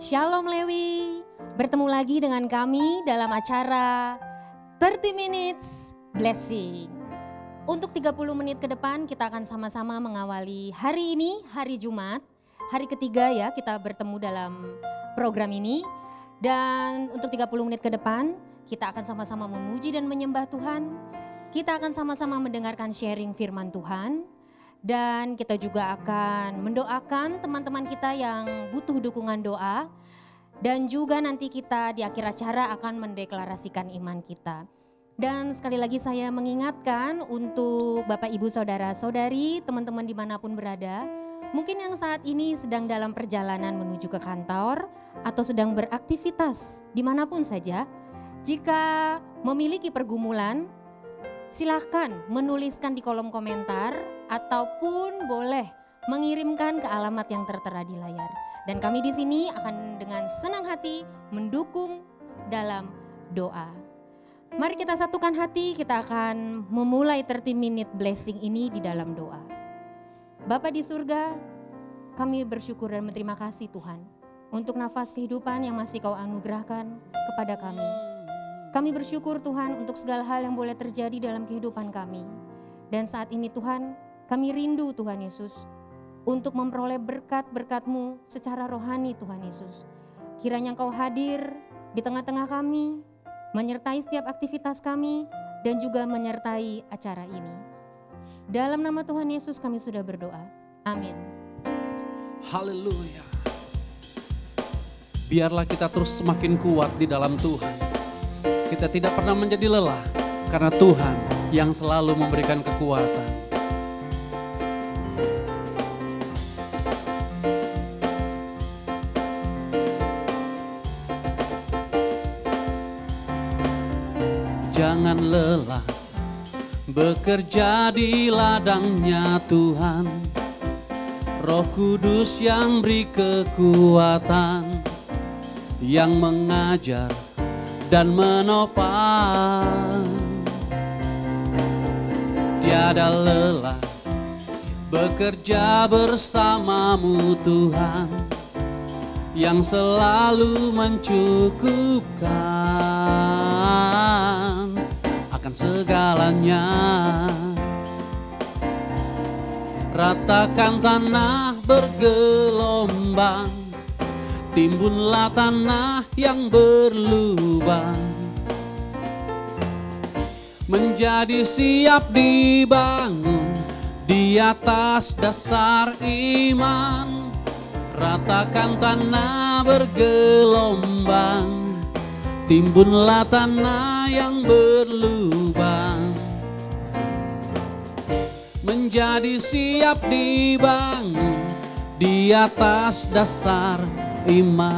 Shalom Lewi, bertemu lagi dengan kami dalam acara 30 Minutes Blessing. Untuk 30 menit ke depan kita akan sama-sama mengawali hari ini, hari Jumat. Hari ketiga ya kita bertemu dalam program ini. Dan untuk 30 menit ke depan kita akan sama-sama memuji dan menyembah Tuhan. Kita akan sama-sama mendengarkan sharing firman Tuhan. Dan kita juga akan mendoakan teman-teman kita yang butuh dukungan doa. Dan juga nanti kita di akhir acara akan mendeklarasikan iman kita. Dan sekali lagi saya mengingatkan untuk Bapak Ibu Saudara Saudari, teman-teman dimanapun berada. Mungkin yang saat ini sedang dalam perjalanan menuju ke kantor atau sedang beraktivitas dimanapun saja. Jika memiliki pergumulan, silakan menuliskan di kolom komentar ataupun boleh mengirimkan ke alamat yang tertera di layar. Dan kami di sini akan dengan senang hati mendukung dalam doa. Mari kita satukan hati, kita akan memulai 30 minute blessing ini di dalam doa. Bapa di surga, kami bersyukur dan berterima kasih Tuhan untuk nafas kehidupan yang masih Kau anugerahkan kepada kami. Kami bersyukur Tuhan untuk segala hal yang boleh terjadi dalam kehidupan kami. Dan saat ini Tuhan, kami rindu Tuhan Yesus untuk memperoleh berkat-berkat-Mu secara rohani Tuhan Yesus. Kiranya Engkau hadir di tengah-tengah kami, menyertai setiap aktivitas kami, dan juga menyertai acara ini. Dalam nama Tuhan Yesus kami sudah berdoa. Amin. Haleluya. Biarlah kita terus semakin kuat di dalam Tuhan. Kita tidak pernah menjadi lelah, karena Tuhan yang selalu memberikan kekuatan. Jangan lelah bekerja di ladangnya Tuhan. Roh Kudus yang beri kekuatan, yang mengajar dan menopang. Tiada lelah bekerja bersamamu Tuhan, yang selalu mencukupkan akan segalanya. Ratakan tanah bergelombang, timbunlah tanah yang berlubang, menjadi siap dibangun di atas dasar iman. Ratakan tanah bergelombang, timbunlah tanah yang berlubang, menjadi siap dibangun di atas dasar iman.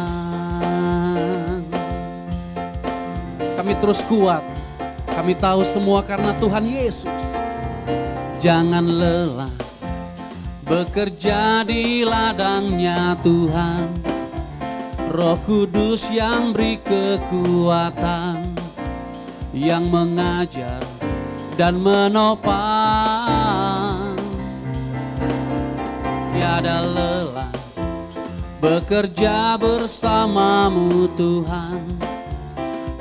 Kami terus kuat, kami tahu semua karena Tuhan Yesus. Jangan lelah bekerja di ladangnya Tuhan. Roh Kudus yang beri kekuatan, yang mengajar dan menopang. Tiada lelah bekerja bersamamu Tuhan,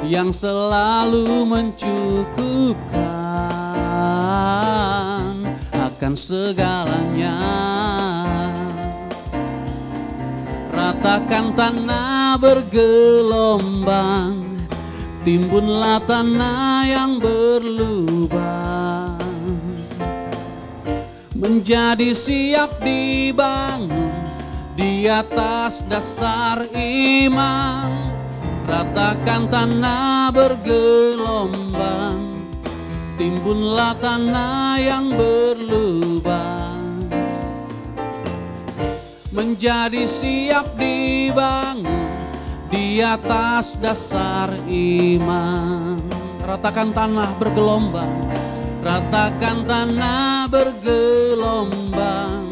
yang selalu mencukupkan akan segalanya. Ratakan tanah bergelombang, timbunlah tanah yang berlubang, menjadi siap dibangun di atas dasar iman. Ratakan tanah bergelombang, timbunlah tanah yang berlubang, menjadi siap dibangun di atas dasar iman. Ratakan tanah bergelombang, ratakan tanah bergelombang,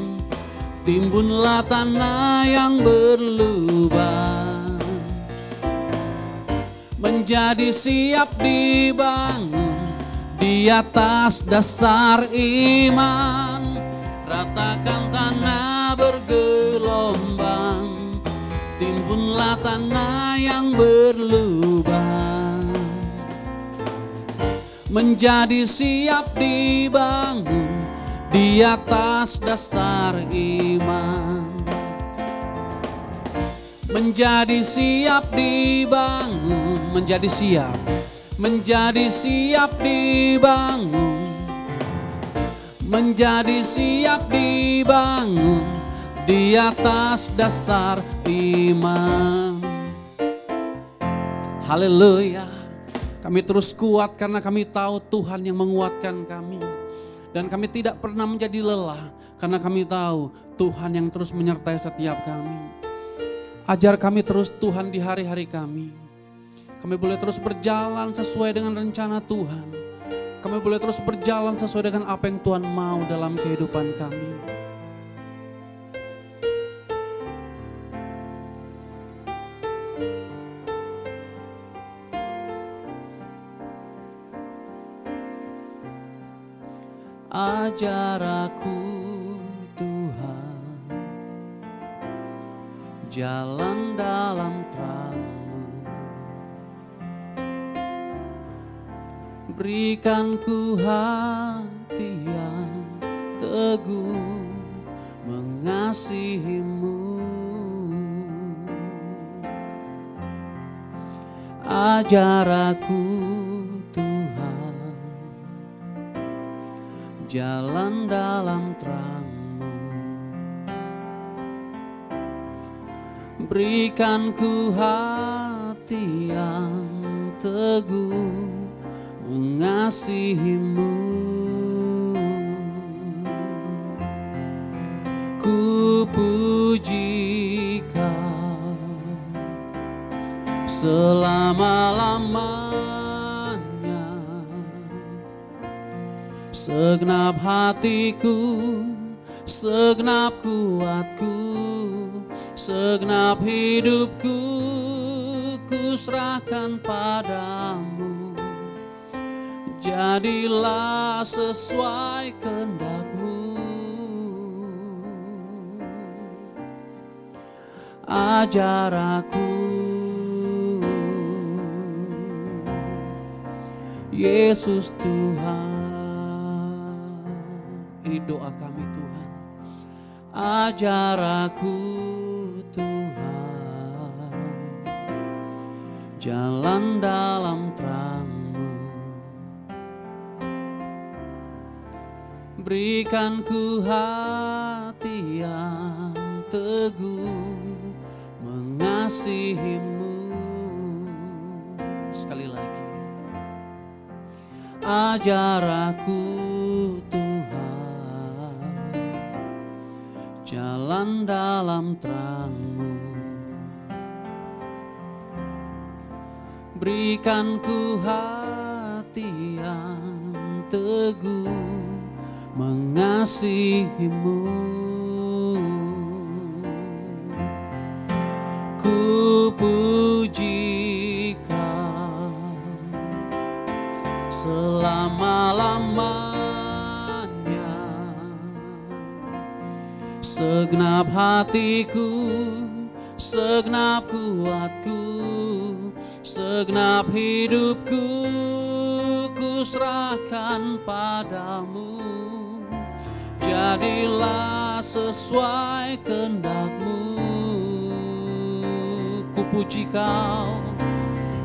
timbunlah tanah yang berlubang, menjadi siap dibangun di atas dasar iman. Ratakan tanah bergelombang, timbunlah tanah yang berlubang, menjadi siap dibangun di atas dasar iman. Menjadi siap dibangun, menjadi siap dibangun, menjadi siap dibangun di atas dasar iman. Haleluya. Kami terus kuat karena kami tahu Tuhan yang menguatkan kami. Dan kami tidak pernah menjadi lelah karena kami tahu Tuhan yang terus menyertai setiap kami. Ajar kami terus Tuhan di hari-hari kami. Kami boleh terus berjalan sesuai dengan rencana Tuhan. Kami boleh terus berjalan sesuai dengan apa yang Tuhan mau dalam kehidupan kami. Ajar aku Tuhan jalan dalam terang-Mu, berikan ku hati yang teguh mengasihi-Mu. Ajar aku Tuhan jalan dalam terang-Mu, berikan ku hati yang teguh mengasihi-Mu. Ku puji Kau selama-lamanya, segenap hatiku, segenap kuatku, segenap hidupku, ku serahkan padamu. Jadilah sesuai kehendak-Mu. Ajar aku Yesus Tuhan. Ini doa kami Tuhan. Ajar aku Tuhan jalan dalam terang-Mu, berikan ku hati yang teguh mengasihi-Mu. Sekali lagi. Ajar aku Tuhan jalan dalam terang-Mu, berikan ku hati yang teguh mengasihi-Mu. Ku puji Kau selama-lamanya, segenap hatiku, segenap kuatku, segenap hidupku, ku serahkan padamu. Jadilah sesuai kehendak-Mu. Ku puji Kau,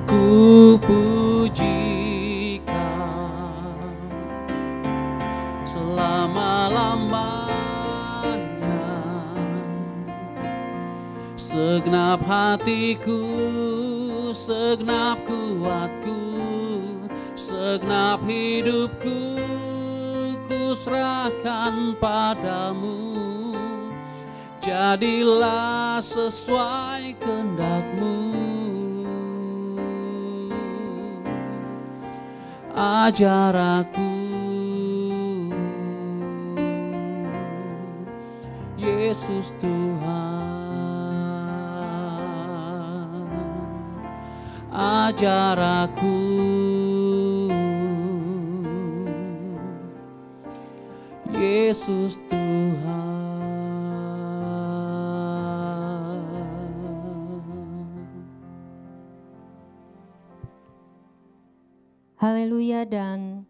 ku puji Kau selama-lamanya, segenap hatiku, segenap kuatku, segenap hidupku, ku serahkan padamu. Jadilah sesuai kehendak-Mu. Ajar aku Yesus Tuhan. Ajar aku Yesus Tuhan. Haleluya, dan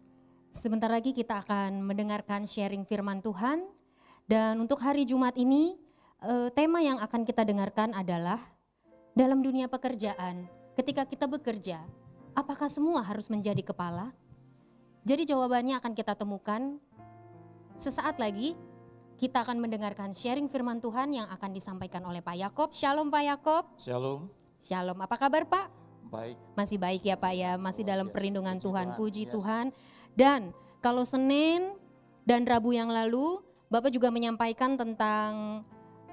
sebentar lagi kita akan mendengarkan sharing firman Tuhan. Dan untuk hari Jumat ini, tema yang akan kita dengarkan adalah dalam dunia pekerjaan, ketika kita bekerja, apakah semua harus menjadi kepala? Jadi jawabannya akan kita temukan sesaat lagi. Kita akan mendengarkan sharing firman Tuhan yang akan disampaikan oleh Pak Yakob. Shalom Pak Yakob. Shalom, Shalom, apa kabar Pak? baik. Masih baik ya Pak ya, masih Luar dalam biasa. perlindungan Puji Tuhan, Tuhan, puji yes. Tuhan. Dan kalau Senin dan Rabu yang lalu, Bapak juga menyampaikan tentang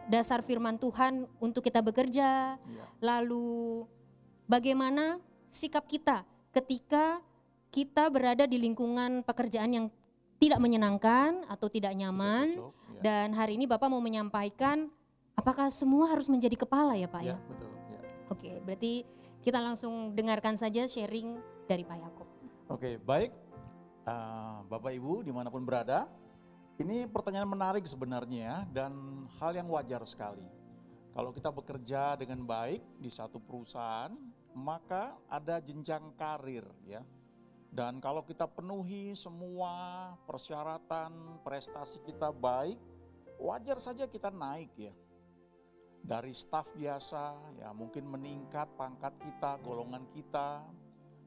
dasar firman Tuhan untuk kita bekerja. Ya, Lalu bagaimana sikap kita ketika kita berada di lingkungan pekerjaan yang tidak menyenangkan atau tidak tidak nyaman. cocok, ya. Dan hari ini Bapak mau menyampaikan apakah semua harus menjadi kepala ya Pak Ya, ya? betul. Ya. Oke, berarti kita langsung dengarkan saja sharing dari Pak Yakob. Oke, baik. Bapak Ibu dimanapun berada, ini pertanyaan menarik sebenarnya dan hal yang wajar sekali. Kalau kita bekerja dengan baik di satu perusahaan, maka ada jenjang karir ya. Dan kalau kita penuhi semua persyaratan, prestasi kita baik, wajar saja kita naik ya. Dari staf biasa ya mungkin meningkat pangkat kita, golongan kita,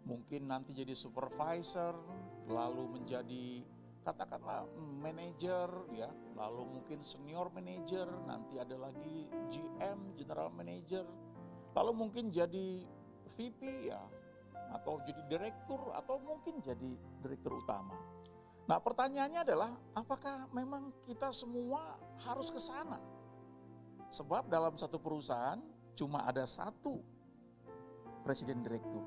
mungkin nanti jadi supervisor, lalu menjadi katakanlah manajer ya, lalu mungkin senior manager, nanti ada lagi GM, general manager, lalu mungkin jadi VP ya, atau jadi direktur, atau mungkin jadi direktur utama. Nah pertanyaannya adalah apakah memang kita semua harus ke sana? Sebab dalam satu perusahaan cuma ada satu presiden direktur,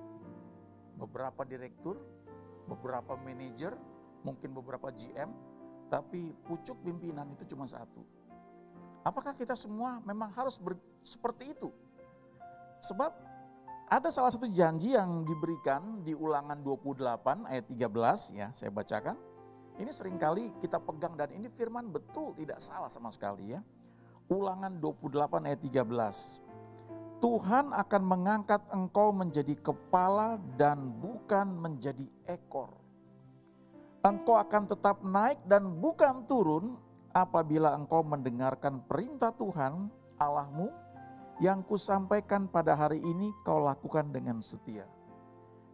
beberapa direktur, beberapa manajer, mungkin beberapa GM, tapi pucuk pimpinan itu cuma satu. Apakah kita semua memang harus seperti itu? Sebab ada salah satu janji yang diberikan di Ulangan 28 ayat 13 ya, saya bacakan. Ini seringkali kita pegang dan ini firman betul, tidak salah sama sekali ya. Ulangan 28 ayat 13. Tuhan akan mengangkat engkau menjadi kepala dan bukan menjadi ekor. Engkau akan tetap naik dan bukan turun apabila engkau mendengarkan perintah Tuhan Allahmu yang kusampaikan pada hari ini kau lakukan dengan setia.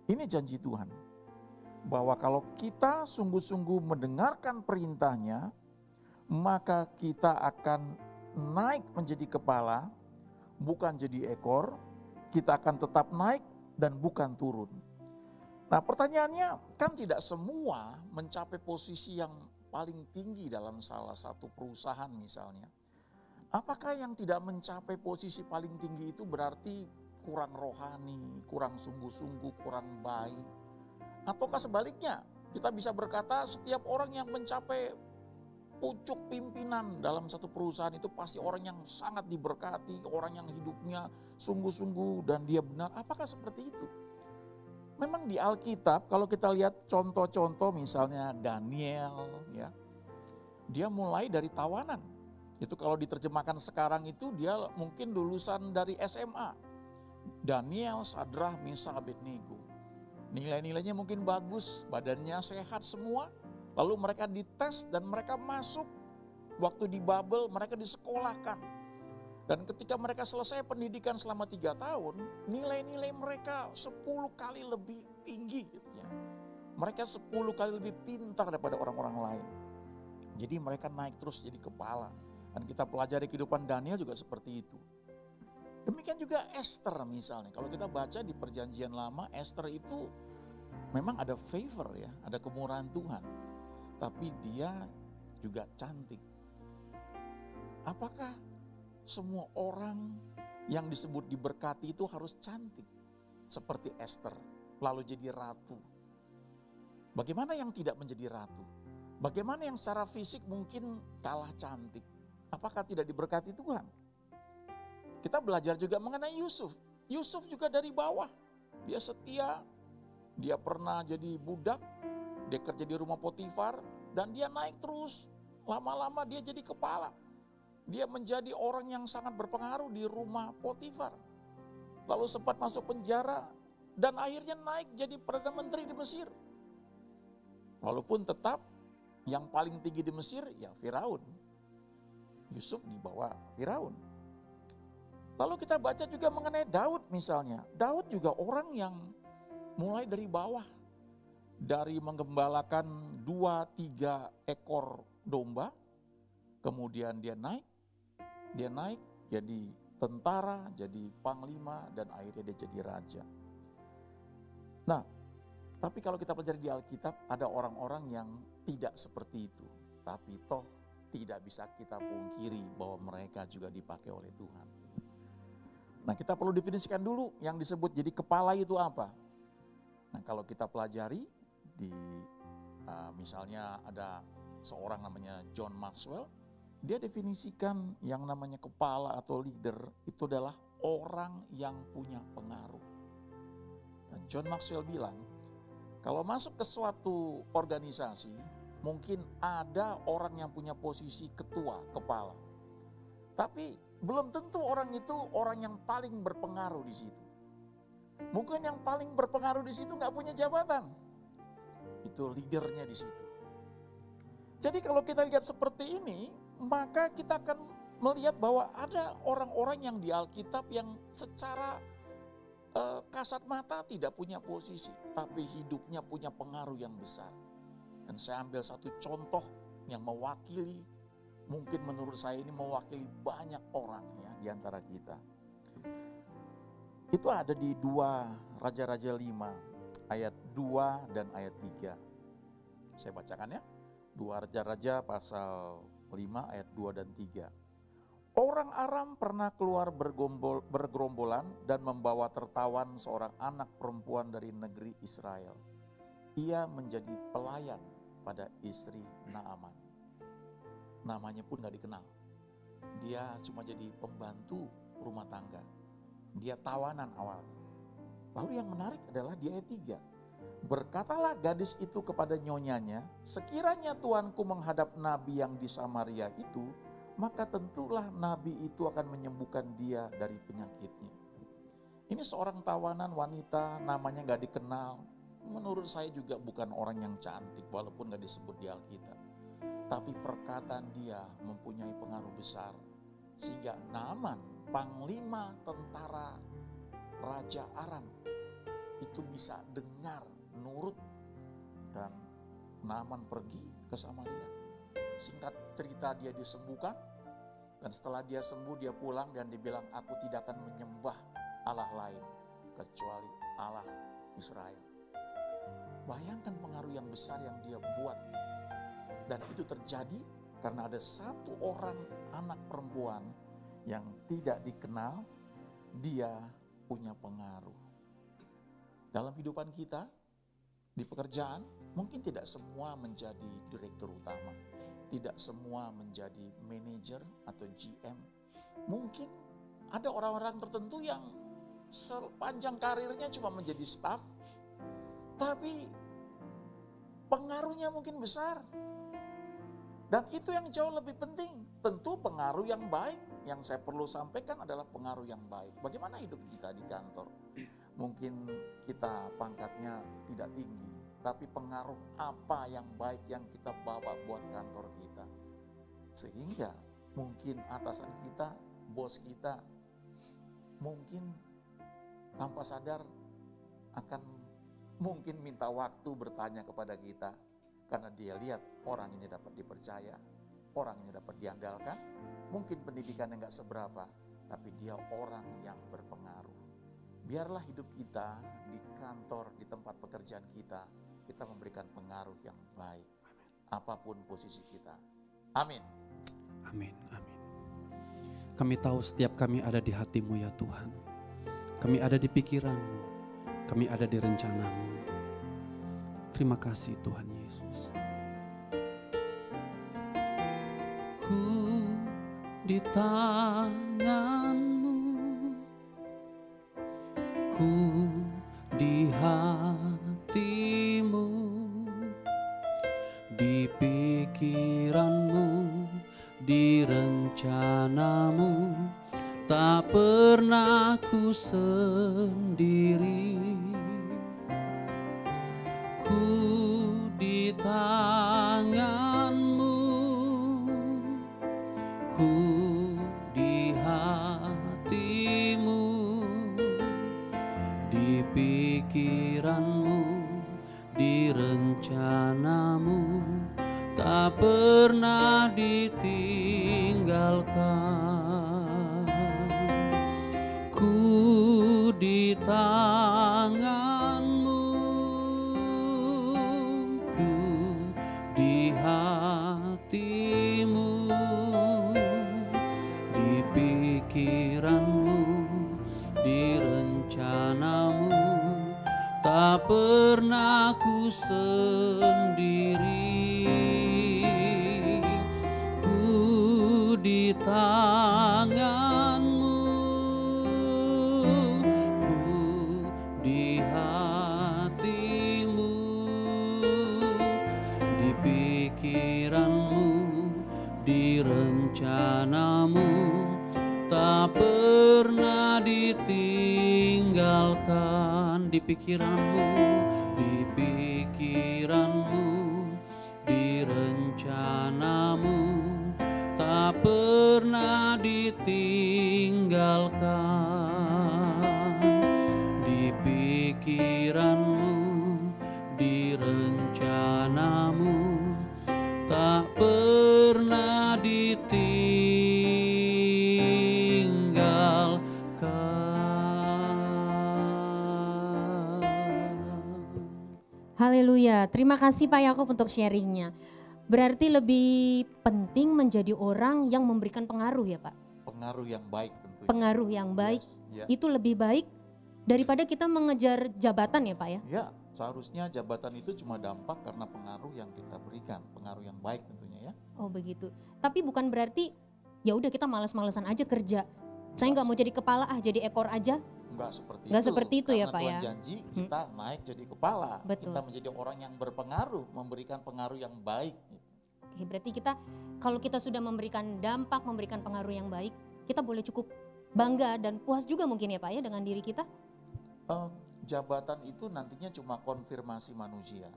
Ini janji Tuhan. Bahwa kalau kita sungguh-sungguh mendengarkan perintahnya, maka kita akan naik menjadi kepala, bukan jadi ekor. Kita akan tetap naik dan bukan turun. Nah pertanyaannya, kan tidak semua mencapai posisi yang paling tinggi dalam salah satu perusahaan misalnya. Apakah yang tidak mencapai posisi paling tinggi itu berarti kurang rohani, kurang sungguh-sungguh, kurang baik? Ataukah sebaliknya, kita bisa berkata setiap orang yang mencapai pucuk pimpinan dalam satu perusahaan itu pasti orang yang sangat diberkati, orang yang hidupnya sungguh-sungguh dan dia benar. Apakah seperti itu? Memang di Alkitab kalau kita lihat contoh-contoh misalnya Daniel ya, dia mulai dari tawanan. Itu kalau diterjemahkan sekarang itu dia mungkin lulusan dari SMA. Daniel, Sadrah, Mesakh, Abednego. Nilai-nilainya mungkin bagus, badannya sehat semua. Lalu mereka dites dan mereka masuk. Waktu di Babel mereka disekolahkan. Dan ketika mereka selesai pendidikan selama 3 tahun, nilai-nilai mereka 10 kali lebih tinggi gitu ya. Mereka 10 kali lebih pintar daripada orang-orang lain. Jadi mereka naik terus jadi kepala. Dan kita pelajari kehidupan Daniel juga seperti itu. Demikian juga Esther misalnya. Kalau kita baca di perjanjian lama, Esther itu memang ada favor ya, ada kemurahan Tuhan. Tapi dia juga cantik. Apakah semua orang yang disebut diberkati itu harus cantik? Seperti Esther, lalu jadi ratu. Bagaimana yang tidak menjadi ratu? Bagaimana yang secara fisik mungkin kalah cantik? Apakah tidak diberkati Tuhan? Kita belajar juga mengenai Yusuf. Yusuf juga dari bawah. Dia setia, dia pernah jadi budak, dia kerja di rumah Potifar, dan dia naik terus. Lama-lama dia jadi kepala. Dia menjadi orang yang sangat berpengaruh di rumah Potifar. Lalu sempat masuk penjara, dan akhirnya naik jadi Perdana Menteri di Mesir. Walaupun tetap yang paling tinggi di Mesir ya Firaun. Yusuf di bawah Firaun. Lalu kita baca juga mengenai Daud misalnya. Daud juga orang yang mulai dari bawah. Dari menggembalakan 2-3 ekor domba. Kemudian dia naik jadi tentara, jadi panglima, dan akhirnya dia jadi raja. Nah, tapi kalau kita pelajari di Alkitab, ada orang-orang yang tidak seperti itu. Tapi toh tidak bisa kita pungkiri bahwa mereka juga dipakai oleh Tuhan. Nah, kita perlu definisikan dulu yang disebut jadi kepala itu apa. Nah, kalau kita pelajari di misalnya ada seorang namanya John Maxwell, dia definisikan yang namanya kepala atau leader itu adalah orang yang punya pengaruh. Dan John Maxwell bilang, kalau masuk ke suatu organisasi, mungkin ada orang yang punya posisi ketua, kepala. Tapi belum tentu orang itu orang yang paling berpengaruh di situ. Mungkin yang paling berpengaruh di situ nggak punya jabatan. Itu leadernya di situ. Jadi kalau kita lihat seperti ini, maka kita akan melihat bahwa ada orang-orang yang di Alkitab yang secara kasat mata tidak punya posisi, tapi hidupnya punya pengaruh yang besar. Dan saya ambil satu contoh yang mewakili, mungkin menurut saya ini mewakili banyak orang ya di antara kita. Itu ada di 2 Raja-Raja 5 ayat 2 dan ayat 3. Saya bacakan ya. 2 Raja-Raja pasal 5 ayat 2 dan 3. Orang Aram pernah keluar bergerombolan dan membawa tertawan seorang anak perempuan dari negeri Israel. Ia menjadi pelayan pada istri Naaman. Namanya pun gak dikenal. Dia cuma jadi pembantu rumah tangga. Dia tawanan awalnya. Lalu yang menarik adalah di ayat 3. Berkatalah gadis itu kepada nyonyanya, sekiranya tuanku menghadap nabi yang di Samaria itu, maka tentulah nabi itu akan menyembuhkan dia dari penyakitnya. Ini seorang tawanan wanita, namanya gak dikenal. Menurut saya juga bukan orang yang cantik, walaupun gak disebut di Alkitab. Tapi perkataan dia mempunyai pengaruh besar. Sehingga Naaman, panglima tentara Raja Aram, itu bisa dengar, nurut. Dan Naaman pergi ke Samaria. Singkat cerita dia disembuhkan. Dan setelah dia sembuh dia pulang dan dibilang, aku tidak akan menyembah Allah lain kecuali Allah Israel. Bayangkan pengaruh yang besar yang dia buat. Dan itu terjadi karena ada satu orang anak perempuan yang tidak dikenal, dia punya pengaruh. Dalam kehidupan kita, di pekerjaan, mungkin tidak semua menjadi direktur utama. Tidak semua menjadi manajer atau GM. Mungkin ada orang-orang tertentu yang sepanjang karirnya cuma menjadi staff, tapi pengaruhnya mungkin besar. Dan itu yang jauh lebih penting. Tentu pengaruh yang baik. Yang saya perlu sampaikan adalah pengaruh yang baik. Bagaimana hidup kita di kantor? Mungkin kita pangkatnya tidak tinggi, tapi pengaruh apa yang baik yang kita bawa buat kantor kita. Sehingga mungkin atasan kita, bos kita, mungkin tanpa sadar akan mungkin minta waktu bertanya kepada kita. Karena dia lihat orang ini dapat dipercaya, orang ini dapat diandalkan. Mungkin pendidikannya gak seberapa, tapi dia orang yang berpengaruh. Biarlah hidup kita di kantor, di tempat pekerjaan kita memberikan pengaruh yang baik. Apapun posisi kita. Amin. Amin, amin. Kami tahu setiap kami ada di hati-Mu ya Tuhan. Kami ada di pikiran-Mu. Kami ada di rencana-Mu. Terima kasih Tuhan Yesus. Ku di tangan-Mu. Ku di hati-Mu, di pikiran-Mu, di rencana-Mu, tak pernah ku sendiri. ku di tangan-Mu, ku di hati-Mu, di pikiran-Mu, di rencana-Mu, tak pernah ditinggalkan. Ku di tangan-Mu, ku di hati-Mu, di pikiran-Mu, di rencana-Mu, tak pernah ku sendiri. Ku di tangan-Mu, ku di hati-Mu, di pikiran-Mu, di rencana-Mu, tak pernah ditinggalkan. Di pikiran-Mu, di pikiran-Mu, di rencana-Mu, tak pernah ditinggalkan. Di pikiran-Mu, di rencana-Mu, tak pernah ditinggalkan. Haleluya, terima kasih Pak Yakub untuk sharingnya. Berarti lebih penting menjadi orang yang memberikan pengaruh ya Pak? Pengaruh yang baik tentunya. Pengaruh yang baik Yes, ya. itu lebih baik daripada kita mengejar jabatan ya Pak ya? Ya, seharusnya jabatan itu cuma dampak karena pengaruh yang kita berikan, pengaruh yang baik tentunya ya. Oh begitu. Tapi bukan berarti ya udah kita malas-malesan aja kerja. Saya nggak mau jadi kepala jadi ekor aja. Enggak seperti itu ya, Karena Pak Tuhan ya? janji kita naik jadi kepala. Betul. Kita menjadi orang yang berpengaruh, memberikan pengaruh yang baik. Oke, berarti kita kalau kita sudah memberikan dampak, memberikan pengaruh yang baik, kita boleh cukup bangga dan puas juga mungkin ya Pak ya dengan diri kita. Jabatan itu nantinya cuma konfirmasi manusia.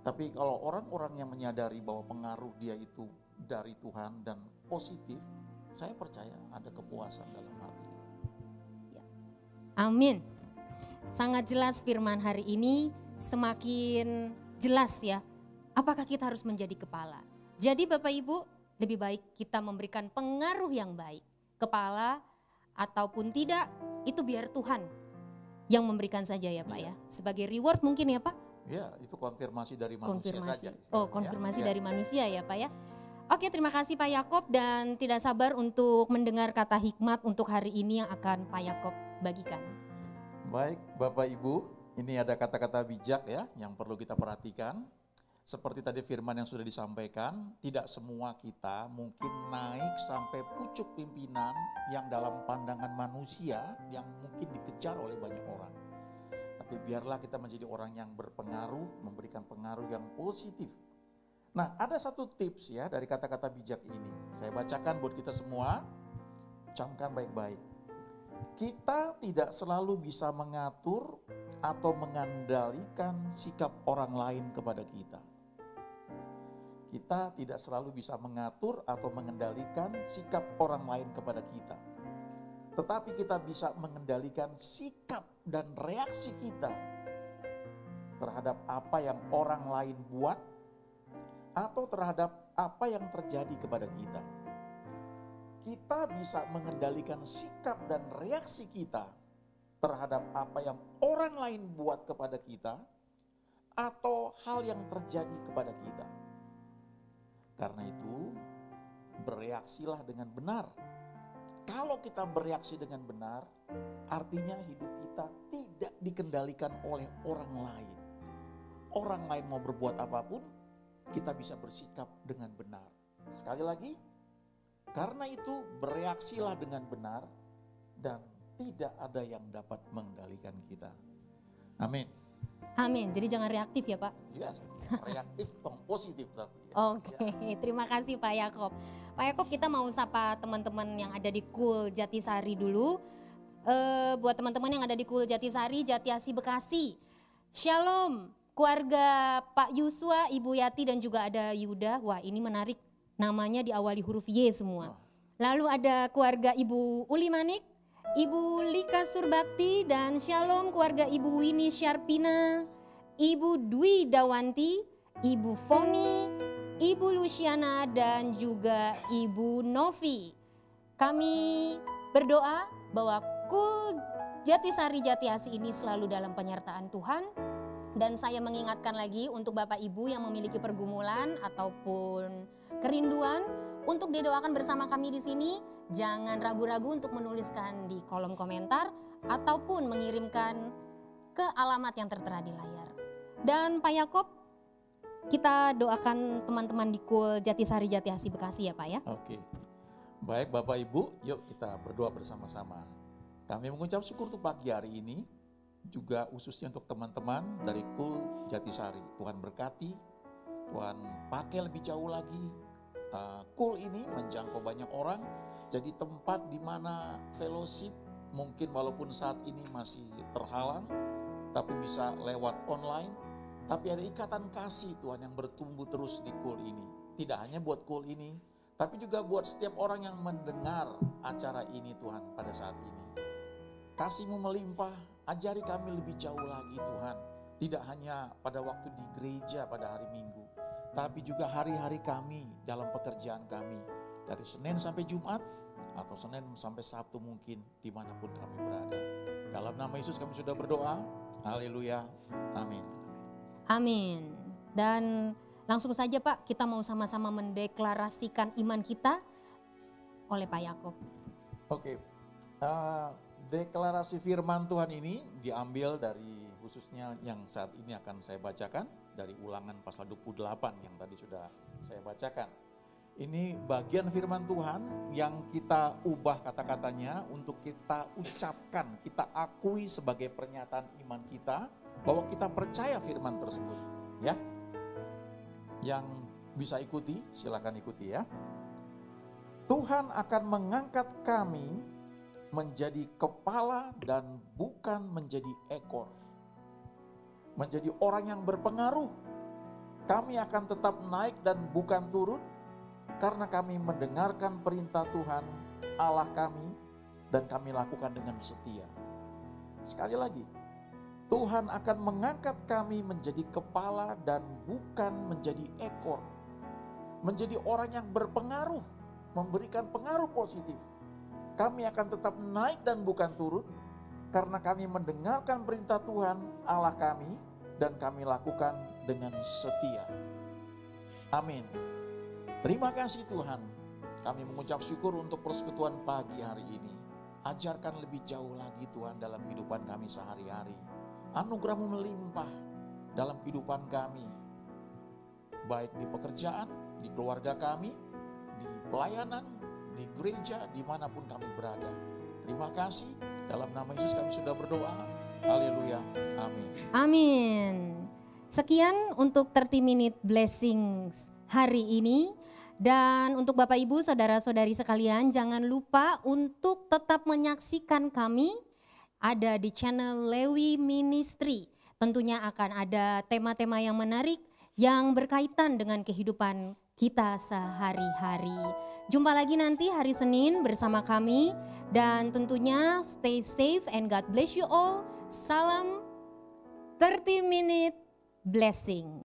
Tapi kalau orang-orang yang menyadari bahwa pengaruh dia itu dari Tuhan dan positif, saya percaya ada kepuasan dalam hati. Amin. Sangat jelas firman hari ini, semakin jelas ya. Apakah kita harus menjadi kepala? Jadi Bapak Ibu, lebih baik kita memberikan pengaruh yang baik. Kepala ataupun tidak, itu biar Tuhan yang memberikan saja ya Pak ya. Sebagai reward mungkin ya Pak? Ya, itu konfirmasi dari manusia saja. Oh, konfirmasi Ya. dari manusia ya Pak ya. Oke, terima kasih Pak Yakub dan tidak sabar untuk mendengar kata hikmat untuk hari ini yang akan Pak Yakub bagikan. Baik, Bapak Ibu, ini ada kata-kata bijak ya yang perlu kita perhatikan. Seperti tadi firman yang sudah disampaikan, tidak semua kita mungkin naik sampai pucuk pimpinan yang dalam pandangan manusia yang mungkin dikejar oleh banyak orang. Tapi biarlah kita menjadi orang yang berpengaruh, memberikan pengaruh yang positif. Nah, ada satu tips ya dari kata-kata bijak ini. Saya bacakan buat kita semua, camkan baik-baik. Kita tidak selalu bisa mengatur atau mengendalikan sikap orang lain kepada kita. Kita tidak selalu bisa mengatur atau mengendalikan sikap orang lain kepada kita. Tetapi kita bisa mengendalikan sikap dan reaksi kita terhadap apa yang orang lain buat atau terhadap apa yang terjadi kepada kita. Kita bisa mengendalikan sikap dan reaksi kita terhadap apa yang orang lain buat kepada kita atau hal yang terjadi kepada kita. Karena itu, bereaksilah dengan benar. Kalau kita bereaksi dengan benar, artinya hidup kita tidak dikendalikan oleh orang lain. Orang lain mau berbuat apapun, kita bisa bersikap dengan benar. Sekali lagi, karena itu bereaksilah dengan benar dan tidak ada yang dapat mengendalikan kita. Amin. Amin, jadi jangan reaktif ya Pak? Ya, reaktif dong, positif tapi. Oke, terima kasih Pak Yakub. Pak Yakub, kita mau sapa teman-teman yang ada di Kul Jatisari dulu. Buat teman-teman yang ada di Kul Jatisari, Jatiasi Bekasi. Shalom, keluarga Pak Yuswa, Ibu Yati dan juga ada Yuda. Wah, ini menarik, namanya diawali huruf Y semua. Lalu ada keluarga Ibu Uli Manik, Ibu Lika Surbakti, dan shalom keluarga Ibu Winnie Syarpina, Ibu Dwi Dawanti, Ibu Foni, Ibu Luciana, dan juga Ibu Novi. Kami berdoa bahwa KUL Jatisari Jatiasi ini selalu dalam penyertaan Tuhan. Dan saya mengingatkan lagi untuk Bapak Ibu yang memiliki pergumulan ataupun kerinduan untuk didoakan bersama kami di sini. Jangan ragu-ragu untuk menuliskan di kolom komentar ataupun mengirimkan ke alamat yang tertera di layar. Dan Pak Yakob, kita doakan teman-teman di KUL Jatisari Jatiasi Bekasi ya Pak ya. Oke. Baik Bapak Ibu, yuk kita berdoa bersama-sama. Kami mengucap syukur untuk pagi hari ini, juga khususnya untuk teman-teman dari KUL Jatisari. Tuhan berkati, Tuhan pakai lebih jauh lagi. KUL ini menjangkau banyak orang, jadi tempat di mana fellowship mungkin walaupun saat ini masih terhalang, tapi bisa lewat online. Tapi ada ikatan kasih Tuhan yang bertumbuh terus di KUL ini. Tidak hanya buat KUL ini, tapi juga buat setiap orang yang mendengar acara ini Tuhan pada saat ini. Kasih-Mu melimpah, ajari kami lebih jauh lagi Tuhan. Tidak hanya pada waktu di gereja pada hari Minggu, tapi juga hari-hari kami dalam pekerjaan kami. Dari Senin sampai Jumat, atau Senin sampai Sabtu mungkin, dimanapun kami berada. Dalam nama Yesus kami sudah berdoa, haleluya, amin. Amin. Dan langsung saja Pak, kita mau sama-sama mendeklarasikan iman kita oleh Pak Yakob. Oke, deklarasi firman Tuhan ini diambil dari khususnya yang saat ini akan saya bacakan dari Ulangan pasal 28 yang tadi sudah saya bacakan. Ini bagian firman Tuhan yang kita ubah kata-katanya untuk kita ucapkan, kita akui sebagai pernyataan iman kita bahwa kita percaya firman tersebut, ya. Yang bisa ikuti, silakan ikuti ya. Tuhan akan mengangkat kami menjadi kepala dan bukan menjadi ekor. Menjadi orang yang berpengaruh. Kami akan tetap naik dan bukan turun karena kami mendengarkan perintah Tuhan Allah kami dan kami lakukan dengan setia. Sekali lagi, Tuhan akan mengangkat kami menjadi kepala dan bukan menjadi ekor. Menjadi orang yang berpengaruh, memberikan pengaruh positif. Kami akan tetap naik dan bukan turun karena kami mendengarkan perintah Tuhan Allah kami dan kami lakukan dengan setia. Amin. Terima kasih Tuhan. Kami mengucap syukur untuk persekutuan pagi hari ini. Ajarkan lebih jauh lagi Tuhan dalam kehidupan kami sehari-hari. Anugerah-Mu melimpah dalam kehidupan kami. Baik di pekerjaan, di keluarga kami, di pelayanan, di gereja, dimanapun kami berada. Terima kasih. Dalam nama Yesus kami sudah berdoa. Haleluya. Amin. Amin. Sekian untuk 30 Minute Blessings hari ini. Dan untuk Bapak Ibu, Saudara-saudari sekalian, jangan lupa untuk tetap menyaksikan kami ada di channel Lewi Ministry. Tentunya akan ada tema-tema yang menarik yang berkaitan dengan kehidupan kita sehari-hari. Jumpa lagi nanti hari Senin bersama kami dan tentunya stay safe and God bless you all. Salam 30 Minute Blessing.